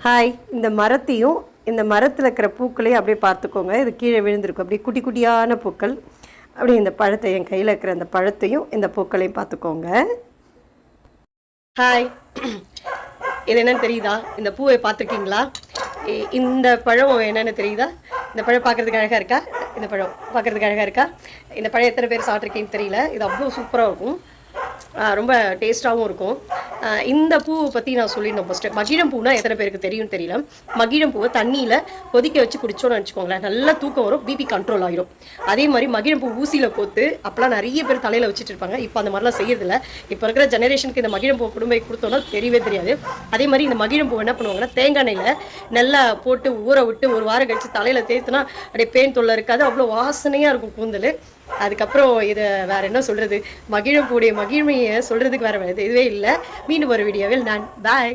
Hi. இந்த மரத்தையும் இந்த மரத்தில் இருக்கிற பூக்களையும் அப்படியே பார்த்துக்கோங்க. இது கீழே விழுந்திருக்கும், அப்படியே குட்டி குட்டியான பூக்கள். அப்படியே இந்த பழத்தை, என் கையில் இருக்கிற அந்த பழத்தையும் இந்த பூக்களையும் பார்த்துக்கோங்க. ஹாய். இது என்னன்னு தெரியுதா? இந்த பூவை பார்த்துருக்கீங்களா? இந்த பழம் என்னென்னு தெரியுதா? இந்த பழம் பார்க்குறதுக்கு அழகாக இருக்கா? இந்த பழம் பார்க்குறதுக்கு அழகாக இருக்கா? இந்த பழம் எத்தனை பேர் சாப்பிட்ருக்கீங்கன்னு தெரியல. இது அவ்வளோ சூப்பராக இருக்கும், ரொம்ப டேஸ்ட்டாகவும் இருக்கும். இந்த பூவை பற்றி நான் சொல்லிடணும் ஃபஸ்ட்டு. மகிழம் பூனா எத்தனை பேருக்கு தெரியும்னு தெரியல. மகிழம் பூவை தண்ணியில் கொதிக்க வச்சு குடிச்சோன்னு வச்சுக்கோங்களேன், நல்லா தூக்கம் வரும், பிபி கண்ட்ரோல் ஆகிரும். அதே மாதிரி மகிழம் பூ ஊசியில் கோத்து அப்போலாம் நிறைய பேர் தலையில் வச்சுட்டு இருப்பாங்க. இப்போ அந்த மாதிரிலாம் செய்யறதில்ல. இப்போ இருக்கிற ஜெனரேஷனுக்கு இந்த மகிழம் பூ குடும்பை கொடுத்தோன்னா தெரியவே தெரியாது. அதே மாதிரி இந்த மகிழம் பூ என்ன பண்ணுவாங்கன்னா, தேங்காய் எண்ணெயில் நல்லா போட்டு ஊற விட்டு ஒரு வாரம் கழித்து தலையில் தேய்த்துனா அப்படியே பேன் தொல்லை இருக்காது, அவ்வளோ வாசனையாக இருக்கும் கூந்தல். அதுக்கப்புறம் இதை வேறு என்ன சொல்கிறது, மகிழம் பூடைய மகிழ்மையை சொல்கிறதுக்கு வேறு இதுவே இல்லை. மீண்டும் ஒரு வீடியோவில் நான் பாய்.